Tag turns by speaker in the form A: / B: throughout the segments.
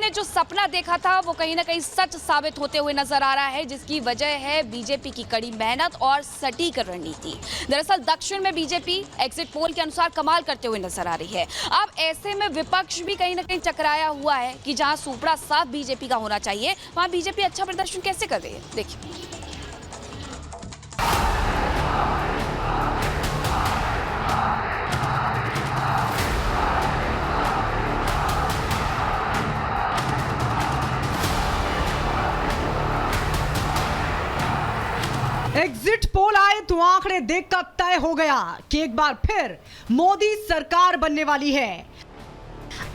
A: ने जो सपना देखा था वो कहीं ना कहीं सच साबित होते हुए नजर आ रहा है, जिसकी वजह है बीजेपी की कड़ी मेहनत और सटीक रणनीति। दरअसल दक्षिण में बीजेपी एग्जिट पोल के अनुसार कमाल करते हुए नजर आ रही है। अब ऐसे में विपक्ष भी कहीं ना कहीं चकराया हुआ है कि जहां सुपड़ा साफ बीजेपी का होना चाहिए, वहां बीजेपी अच्छा प्रदर्शन कैसे कर रही है, देखिए।
B: एग्जिट पोल आए तो आंकड़े देखकर तय हो गया कि एक बार फिर मोदी सरकार बनने वाली है।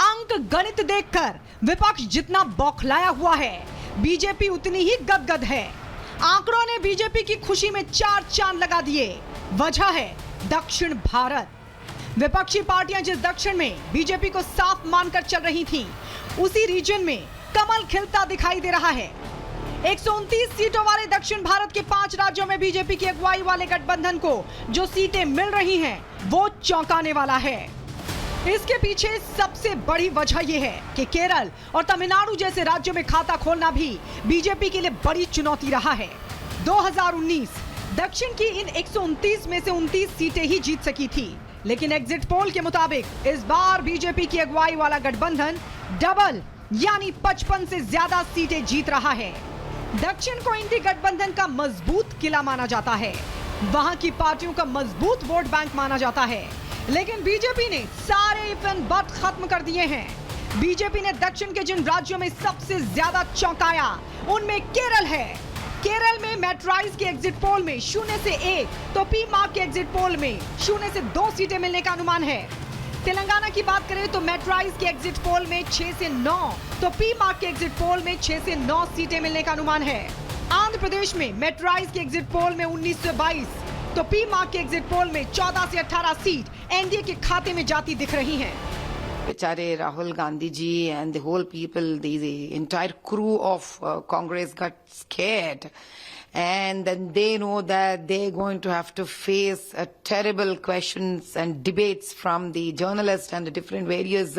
B: अंक गणित देखकर विपक्ष जितना बौखलाया हुआ है, बीजेपी उतनी ही गदगद है। आंकड़ों ने बीजेपी की खुशी में चार चांद लगा दिए। वजह है दक्षिण भारत। विपक्षी पार्टियां जिस दक्षिण में बीजेपी को साफ मानकर चल रही थीं, उसी रीजन में कमल खिलता दिखाई दे रहा है। 129 सीटों वाले दक्षिण भारत के 5 राज्यों में बीजेपी की अगुवाई वाले गठबंधन को जो सीटें मिल रही हैं, वो चौंकाने वाला है। इसके पीछे सबसे बड़ी वजह यह है कि केरल और तमिलनाडु जैसे राज्यों में खाता खोलना भी बीजेपी के लिए बड़ी चुनौती रहा है। 2019 दक्षिण की इन 129 में से 29 सीटें ही जीत सकी थी, लेकिन एग्जिट पोल के मुताबिक इस बार बीजेपी की अगुवाई वाला गठबंधन डबल यानी 55 से ज्यादा सीटें जीत रहा है। दक्षिण को इंडी गठबंधन का मजबूत किला माना जाता है, वहां की पार्टियों का मजबूत वोट बैंक माना जाता है, लेकिन बीजेपी ने सारे इफ एंड बट खत्म कर दिए हैं। बीजेपी ने दक्षिण के जिन राज्यों में सबसे ज्यादा चौंकाया, उनमें केरल है। केरल में मैट्राइज के एग्जिट पोल में 0 से 1 तो पी मार्क के एग्जिट पोल में 0 से 2 सीटें मिलने का अनुमान है। तेलंगाना की बात करें तो मैट्राइज के एग्जिट पोल में 6 से 9 तो पी मार्क के एग्जिट पोल में 6 से 9 सीटें मिलने का अनुमान है। आंध्र प्रदेश में मैट्राइज के एग्जिट पोल में 19 से 22 तो पी मार्क के एग्जिट पोल में 14 से 18 सीट एनडीए के खाते में जाती दिख रही हैं।
C: बेचारे Rahul Gandhi ji and the whole people, the entire crew of Congress got scared, and then they know that they're going to have to face terrible questions and debates from the journalists and the different various,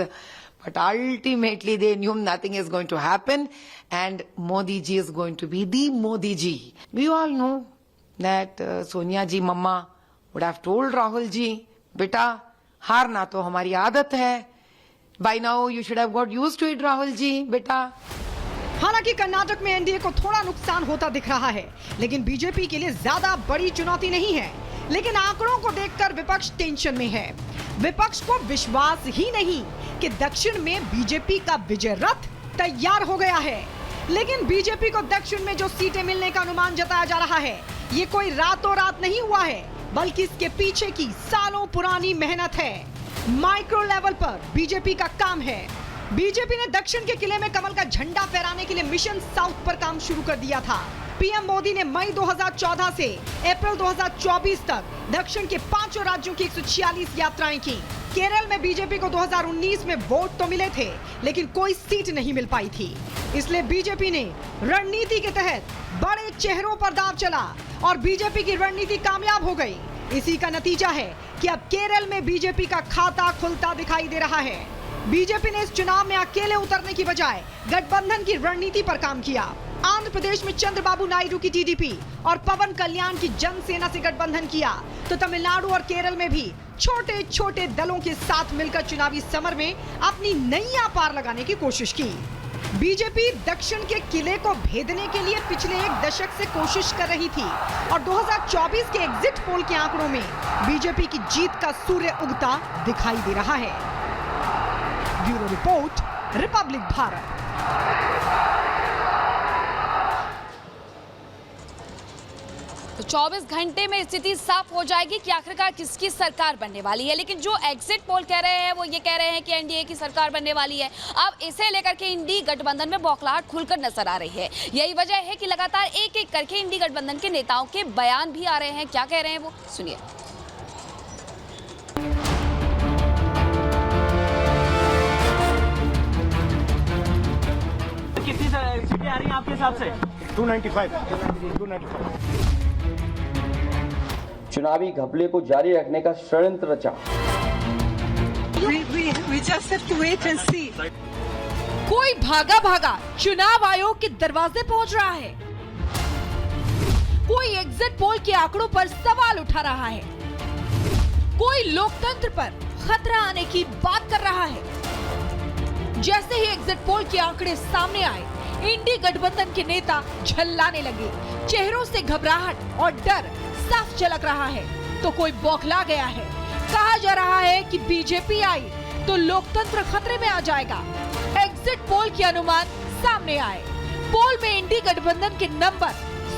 C: but ultimately they knew nothing is going to happen and Modi ji is going to be the Modi ji. We all know that Sonia ji mama would have told Rahul ji, beta हारना तो हमारी आदत है, by now you should have got used to it Rahul ji, beta.
B: हालांकि कर्नाटक में NDA को थोड़ा नुकसान होता दिख रहा है, लेकिन बीजेपी के लिए ज्यादा बड़ी चुनौती नहीं है। लेकिन आंकड़ों को देखकर विपक्ष टेंशन में है। विपक्ष को विश्वास ही नहीं कि दक्षिण में बीजेपी का विजय रथ तैयार हो गया है। लेकिन बीजेपी को दक्षिण में जो सीटें मिलने का अनुमान जताया जा रहा है, ये कोई रातों रात नहीं हुआ है, बल्कि इसके पीछे की सालों पुरानी मेहनत है। माइक्रो लेवल पर बीजेपी का काम है। बीजेपी ने दक्षिण के किले में कमल का झंडा फहराने के लिए मिशन साउथ पर काम शुरू कर दिया था। पीएम मोदी ने मई 2014 से अप्रैल 2024 तक दक्षिण के 5 राज्यों की 146 यात्राएं की। केरल में बीजेपी को 2019 में वोट तो मिले थे, लेकिन कोई सीट नहीं मिल पाई थी। इसलिए बीजेपी ने रणनीति के तहत बड़े चेहरों पर दांव चला और बीजेपी की रणनीति कामयाब हो गई। इसी का नतीजा है कि अब केरल में बीजेपी का खाता खुलता दिखाई दे रहा है। बीजेपी ने इस चुनाव में अकेले उतरने की बजाय गठबंधन की रणनीति पर काम किया। आंध्र प्रदेश में चंद्रबाबू नायडू की टीडीपी और पवन कल्याण की जनसेना से गठबंधन किया, तो तमिलनाडु और केरल में भी छोटे छोटे दलों के साथ मिलकर चुनावी समर में अपनी नैया पार लगाने की कोशिश की। बीजेपी दक्षिण के किले को भेदने के लिए पिछले 1 दशक से कोशिश कर रही थी और 2024 के एग्जिट पोल के आंकड़ों में बीजेपी की जीत का सूर्य उगता दिखाई दे रहा है। Bureau report, Republic Bharat.
A: तो 24 घंटे में स्थिति साफ हो जाएगी कि आखिरकार किसकी सरकार बनने वाली है। लेकिन जो एग्जिट पोल कह रहे हैं वो ये कह रहे हैं कि एनडीए की सरकार बनने वाली है। अब इसे लेकर के इंडी गठबंधन में बौखलाहट खुलकर नजर आ रही है। यही वजह है कि लगातार एक एक करके इंडी गठबंधन के नेताओं के बयान भी आ रहे हैं। क्या कह रहे हैं वो सुनिए।
D: कितनी सीटें आ रही हैं आपके हिसाब से?
E: 295।
F: चुनावी घपले को जारी रखने का षड्यंत्र रचा।
G: We just have to wait and see.
B: कोई भागा भागा चुनाव आयोग के दरवाजे पहुंच रहा है, कोई एग्जिट पोल के आंकड़ों पर सवाल उठा रहा है, कोई लोकतंत्र पर खतरा आने की बात कर रहा है। जैसे ही एग्जिट पोल के आंकड़े सामने आए, इंडी गठबंधन के नेता झल्लाने लगे। चेहरों से घबराहट और डर साफ झलक रहा है, तो कोई बौखला गया है। कहा जा रहा है कि बीजेपी आई तो लोकतंत्र खतरे में आ जाएगा। एग्जिट पोल के अनुमान सामने आए, पोल में इंडी गठबंधन के नंबर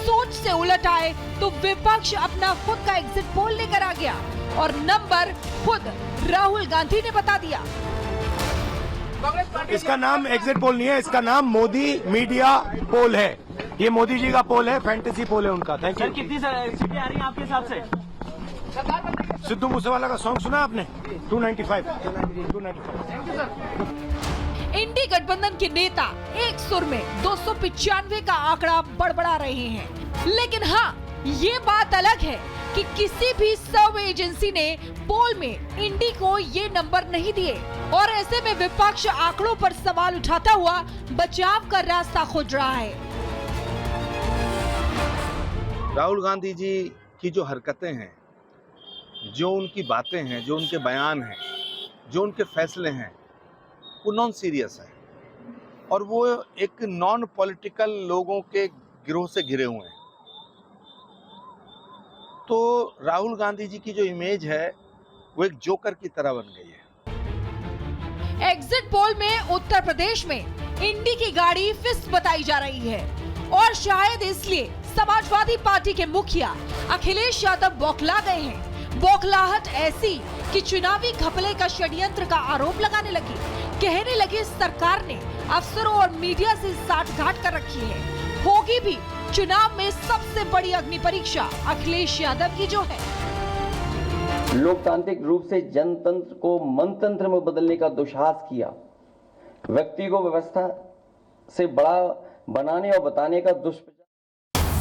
B: सोच से उलट आए तो विपक्ष अपना खुद का एग्जिट पोल लेकर आ गया और नंबर खुद राहुल गांधी ने बता दिया।
E: इसका नाम एग्जिट पोल नहीं है, इसका नाम मोदी मीडिया पोल है। ये मोदी जी का पोल है, फैंटेसी पोल है उनका। Thank
D: sir
E: you.
D: कितनी सीटें आ रही हैं आपके हिसाब से?
E: सिद्धू मूसेवाला का सॉन्ग सुना आपने? 295।
B: इंडी गठबंधन के नेता एक सुर में 295 का आंकड़ा बड़बड़ा रहे हैं, लेकिन हाँ, ये बात अलग है कि किसी भी सर्वे एजेंसी ने पोल में इंडी को ये नंबर नहीं दिए और ऐसे में विपक्ष आंकड़ों पर सवाल उठाता हुआ बचाव का रास्ता खोज रहा है।
G: राहुल गांधी जी की जो हरकतें हैं, जो उनकी बातें हैं, जो उनके बयान हैं, जो उनके फैसले हैं, वो नॉन सीरियस है और वो एक नॉन पॉलिटिकल लोगों के गिरोह से घिरे हुए हैं। तो राहुल गांधी जी की जो इमेज है वो एक जोकर की तरह बन गई है।
B: एग्जिट पोल में उत्तर प्रदेश में इंडी की गाड़ी फिस्ट बताई जा रही है और शायद इसलिए समाजवादी पार्टी के मुखिया अखिलेश यादव बौखला गए हैं। बौखलाहट ऐसी कि चुनावी घपले का षड्यंत्र का आरोप लगाने लगी। कहने लगे सरकार ने अफसरों और मीडिया से साठगांठ कर रखी है। होगी भी चुनाव में सबसे बड़ी अग्नि परीक्षा अखिलेश यादव की जो है।
F: लोकतांत्रिक रूप से जनतंत्र को मनतंत्र में बदलने का दुस्साहस किया, व्यक्ति को व्यवस्था से बड़ा बनाने और बताने का